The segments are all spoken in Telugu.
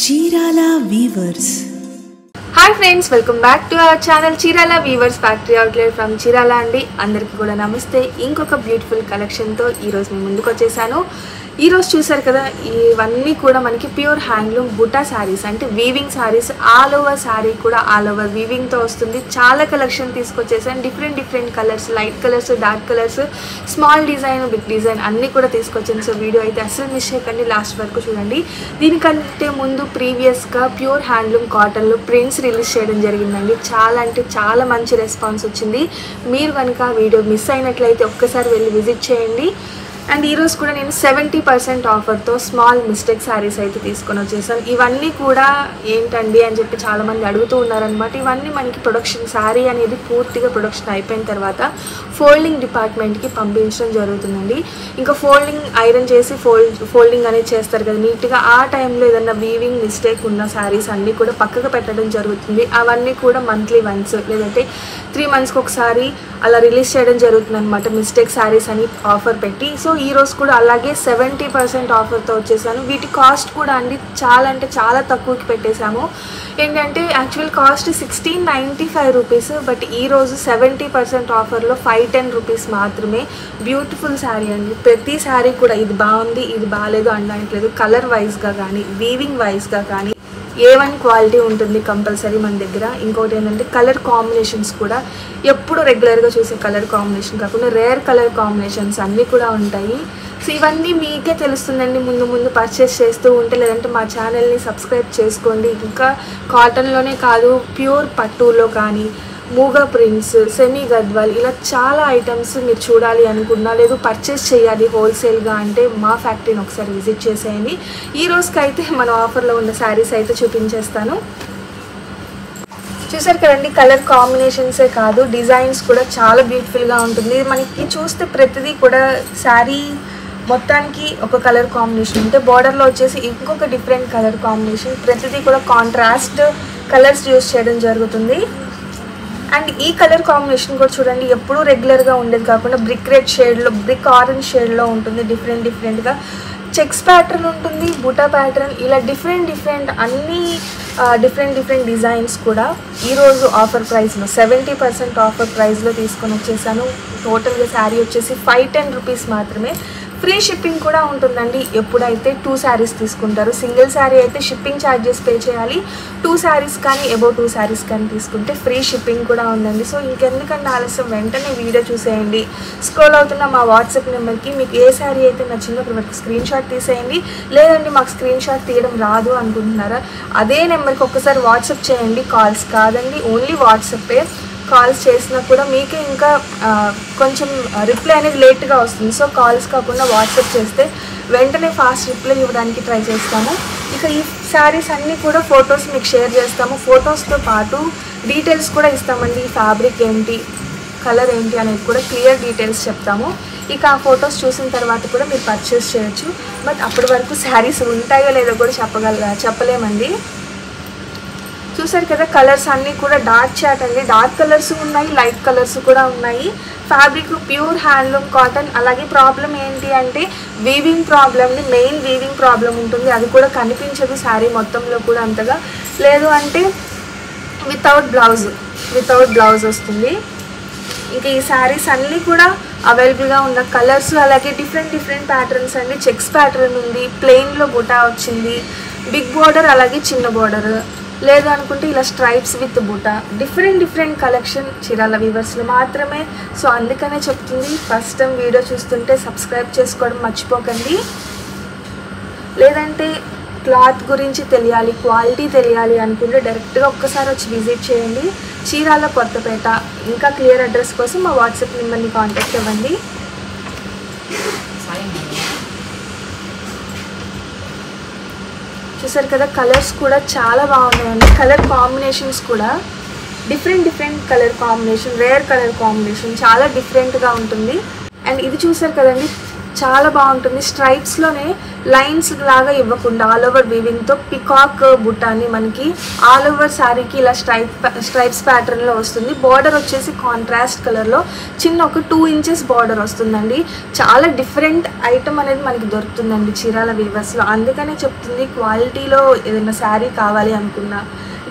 Chirala weavers. Hi friends, welcome back to our channel Chirala weavers factory outlet from Chirala అండి. అందరికీ కూడా నమస్తే. ఇంకొక బ్యూటిఫుల్ కలెక్షన్తో ఈరోజు మేము ముందుకు వచ్చేసాను. ఈరోజు చూసారు కదా, ఇవన్నీ కూడా మనకి ప్యూర్ హ్యాండ్లూమ్ బుటా శారీస్, అంటే weaving saris. All over sari కూడా ఆల్ ఓవర్ వీవింగ్తో వస్తుంది. చాలా కలెక్షన్ తీసుకొచ్చేసాను. Different colours, light colours, dark colours, small design, big design అన్నీ కూడా తీసుకొచ్చాను. సో వీడియో అయితే అసలు మిస్ చేయకండి, లాస్ట్ వరకు చూడండి. దీనికంటే ముందు ప్రీవియస్గా ప్యూర్ హ్యాండ్లూమ్ కాటన్లో ప్రింట్స్ రిలీజ్ చేయడం జరిగిందండి. చాలా అంటే చాలా మంచి రెస్పాన్స్ వచ్చింది. మీరు కనుక వీడియో మిస్ అయినట్లయితే ఒక్కసారి వెళ్ళి విజిట్ చేయండి. అండ్ ఈరోజు కూడా నేను 70% ఆఫర్తో స్మాల్ మిస్టేక్ శారీస్ అయితే తీసుకొని వచ్చేసాను. ఇవన్నీ కూడా ఏంటండి అని చెప్పి చాలామంది అడుగుతూ ఉన్నారనమాట. ఇవన్నీ మనకి ప్రొడక్షన్, శారీ అనేది పూర్తిగా ప్రొడక్షన్ అయిపోయిన తర్వాత ఫోల్డింగ్ డిపార్ట్మెంట్కి పంపించడం జరుగుతుందండి. ఇంకా ఫోల్డింగ్ ఐరన్ చేసి ఫోల్డింగ్ అనేది చేస్తారు కదా నీట్గా. ఆ టైంలో ఏదన్నా వీవింగ్ మిస్టేక్ ఉన్న శారీస్ అన్నీ కూడా పక్కకు పెట్టడం జరుగుతుంది. అవన్నీ కూడా మంత్లీ వన్స్ లేదంటే 3 monthsకి ఒకసారి అలా రిలీజ్ చేయడం జరుగుతుంది అనమాట, మిస్టేక్ శారీస్ అని ఆఫర్ పెట్టి. సో ఈరోజు కూడా అలాగే 70% ఆఫర్తో వచ్చేసాను. వీటి కాస్ట్ కూడా అండి చాలా అంటే చాలా తక్కువకి పెట్టేశాము. ఏంటంటే యాక్చువల్ కాస్ట్ 1695 రూపీస్, బట్ ఈరోజు 70% ఆఫర్లో 510 రూపీస్ మాత్రమే. బ్యూటిఫుల్ శారీ అండి. ప్రతి శారీ కూడా ఇది బాగుంది, ఇది బాగాలేదు అనట్లేదు. కలర్ వైజ్గా కానీ, వీవింగ్ వైజ్గా కానీ A1 క్వాలిటీ ఉంటుంది కంపల్సరీ మన దగ్గర. ఇంకోటి ఏంటంటే కలర్ కాంబినేషన్స్ కూడా ఎప్పుడు రెగ్యులర్గా చూసే కలర్ కాంబినేషన్ కాకుండా రేర్ కలర్ కాంబినేషన్స్ అన్నీ కూడా ఉంటాయి. సో ఇవన్నీ మీకే తెలుస్తుందండి ముందు పర్చేస్ చేస్తూ ఉంటే. లేదంటే మా ఛానల్ని సబ్స్క్రైబ్ చేసుకోండి. ఇంకా కాటన్లోనే కాదు, ప్యూర్ పట్టులో కానీ, మూగా ప్రింట్స్, సెమీ గద్వాల్, ఇలా చాలా ఐటమ్స్ మీరు చూడాలి అనుకున్నా, లేదు పర్చేస్ చేయాలి హోల్సేల్గా అంటే మా ఫ్యాక్టరీని ఒకసారి విజిట్ చేసేయండి. ఈ రోజుకైతే మన ఆఫర్లో ఉన్న శారీస్ అయితే చూపించేస్తాను. చూసారు కదండి, కలర్ కాంబినేషన్సే కాదు డిజైన్స్ కూడా చాలా బ్యూటిఫుల్గా ఉంటుంది. మనకి చూస్తే ప్రతిదీ కూడా శారీ మొత్తానికి ఒక కలర్ కాంబినేషన్ ఉంటే బార్డర్లో వచ్చేసి ఇంకొక డిఫరెంట్ కలర్ కాంబినేషన్, ప్రతిదీ కూడా కాంట్రాస్ట్ కలర్స్ యూస్ చేయడం జరుగుతుంది. అండ్ ఈ కలర్ కాంబినేషన్ కూడా చూడండి, ఎప్పుడూ రెగ్యులర్గా ఉండేది కాకుండా బ్రిక్ రెడ్ షేడ్లో, బ్రిక్ ఆరెంజ్ షేడ్లో ఉంటుంది. డిఫరెంట్గా చెక్స్ ప్యాటర్న్ ఉంటుంది, బుటా ప్యాటర్న్, ఇలా డిఫరెంట్ అన్నీ డిఫరెంట్ డిజైన్స్ కూడా ఈరోజు ఆఫర్ ప్రైస్లో 70% ఆఫర్ ప్రైస్లో తీసుకొని వచ్చేసాను. టోటల్గా శారీ వచ్చేసి 510 రూపీస్ మాత్రమే. ఫ్రీ షిప్పింగ్ కూడా ఉంటుందండి ఎప్పుడైతే 2 శారీస్ తీసుకుంటారు. సింగిల్ శారీ అయితే షిప్పింగ్ ఛార్జెస్ పే చేయాలి. 2 శారీస్ కానీ అబౌవ్ 2 శారీస్ కానీ తీసుకుంటే ఫ్రీ షిప్పింగ్ కూడా ఉందండి. సో ఇంకెందుకంటే ఆలస్యం, వెంటనే వీడియో చూసేయండి. స్క్రోల్ అవుతున్న మా వాట్సాప్ నెంబర్కి మీకు ఏ శారీ అయితే నచ్చిందో మీకు స్క్రీన్ షాట్ తీసేయండి. లేదండి మాకు స్క్రీన్ షాట్ తీయడం రాదు అనుకుంటున్నారా, అదే నెంబర్కి ఒక్కసారి వాట్సాప్ చేయండి. కాల్స్ కాదండి, ఓన్లీ వాట్సాపే. కాల్స్ చేసినా కూడా మీకే ఇంకా కొంచెం రిప్లై అనేది లేట్గా వస్తుంది. సో కాల్స్ కాకుండా వాట్సాప్ చేస్తే వెంటనే ఫాస్ట్ రిప్లై ఇవ్వడానికి ట్రై చేస్తాము. ఇక ఈ శారీస్ అన్నీ కూడా ఫొటోస్ మీకు షేర్ చేస్తాము. ఫొటోస్తో పాటు డీటెయిల్స్ కూడా ఇస్తామండి. ఫ్యాబ్రిక్ ఏంటి, కలర్ ఏంటి అనేది కూడా క్లియర్ డీటెయిల్స్ చెప్తాము. ఇక ఆ ఫొటోస్ చూసిన తర్వాత కూడా మీరు పర్చేస్ చేయొచ్చు. బట్ అప్పటి వరకు శారీస్ ఉంటాయో లేదో కూడా చెప్పలేమండి. చూసారు కదా, కలర్స్ అన్నీ కూడా డార్క్ చాట్ అండి. డార్క్ కలర్స్ ఉన్నాయి, లైట్ కలర్స్ కూడా ఉన్నాయి. Fabric pure handloom cotton. అలాగే ప్రాబ్లం ఏంటి అంటే వీవింగ్ ప్రాబ్లమ్ని, మెయిన్ వీవింగ్ ప్రాబ్లం ఉంటుంది. అది కూడా కనిపించదు శారీ మొత్తంలో కూడా అంతగా. లేదు అంటే వితౌట్ బ్లౌజ్ వస్తుంది. ఇంకా ఈ శారీస్ అన్నీ కూడా అవైలబుల్గా ఉన్న కలర్స్, అలాగే డిఫరెంట్ ప్యాటర్న్స్ అండి. చెక్స్ ప్యాటర్న్ ఉంది, ప్లెయిన్లో బుటా వచ్చింది, బిగ్ బార్డర్ అలాగే చిన్న బార్డర్, లేదు అనుకుంటే ఇలా స్ట్రైప్స్ విత్ బుటా. డిఫరెంట్ కలెక్షన్ చీరాల వీవర్స్లో మాత్రమే. సో అందుకనే చెప్తుంది, ఫస్ట్ టైం వీడియో చూస్తుంటే సబ్స్క్రైబ్ చేసుకోవడం మర్చిపోకండి. లేదంటే క్లాత్ గురించి తెలియాలి, క్వాలిటీ తెలియాలి అనుకుంటే డైరెక్ట్గా ఒక్కసారి వచ్చి విజిట్ చేయండి. చీరాల కొత్తపేట. ఇంకా క్లియర్ అడ్రస్ కోసం మా వాట్సాప్ నెంబర్ని కాంటాక్ట్ అవ్వండి. చూసారు కదా, కలర్స్ కూడా చాలా బాగున్నాయండి. కలర్ కాంబినేషన్స్ కూడా different colour combination, rare colour combination, చాలా డిఫరెంట్గా ఉంటుంది. అండ్ ఇది చూసారు కదండి, చాలా బాగుంటుంది. స్ట్రైప్స్లోనే లైన్స్ లాగా ఇవ్వకుండా ఆల్ ఓవర్ వీవింగ్తో పికాక్ బుట్టాని మనకి ఆల్ ఓవర్ శారీకి ఇలా స్ట్రైప్స్ ప్యాటర్న్లో వస్తుంది. బార్డర్ వచ్చేసి కాంట్రాస్ట్ కలర్లో చిన్న ఒక 2 ఇంచెస్ బార్డర్ వస్తుందండి. చాలా డిఫరెంట్ ఐటమ్ అనేది మనకి దొరుకుతుందండి చీరాల వీవర్స్లో. అందుకనే చెప్తుంది, క్వాలిటీలో ఏదైనా శారీ కావాలి అనుకున్నా,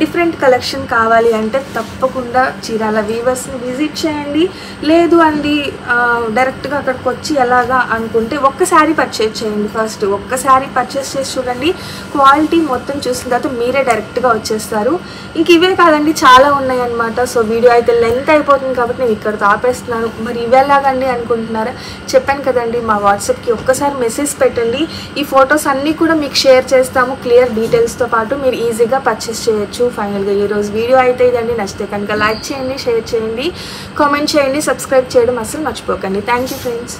డిఫరెంట్ కలెక్షన్ కావాలి అంటే తప్పకుండా చీరాల వీవర్స్ని విజిట్ చేయండి. లేదు అండి డైరెక్ట్గా అక్కడికి వచ్చి ఎలాగా అనుకుంటే ఒక్కసారి పర్చేస్ చేయండి. ఫస్ట్ ఒక్కసారి పర్చేస్ చేసి చూడండి, క్వాలిటీ మొత్తం చూసిన తర్వాత మీరే డైరెక్ట్గా వచ్చేస్తారు. ఇంక ఇవే కాదండి, చాలా ఉన్నాయి అన్నమాట. సో వీడియో అయితే లెంత్ అయిపోతుంది కాబట్టి నేను ఇక్కడ ఆపేస్తున్నాను. మరి ఇవేలాగండి అనుకుంటున్నారా? చెప్పాను కదండి, మా వాట్సాప్కి ఒక్కసారి మెసేజ్ పెట్టండి. ఈ ఫొటోస్ అన్నీ కూడా మీకు షేర్ చేస్తాము క్లియర్ డీటెయిల్స్తో పాటు. మీరు ఈజీగా పర్చేస్ చేయొచ్చు. ఫైనల్గా ఈరోజు వీడియో అయితే ఇదండి. నచ్చితే కనుక లైక్ చేయండి, షేర్ చేయండి, కామెంట్ చేయండి, సబ్స్క్రైబ్ చేయడం అసలు మర్చిపోకండి. Thank you friends.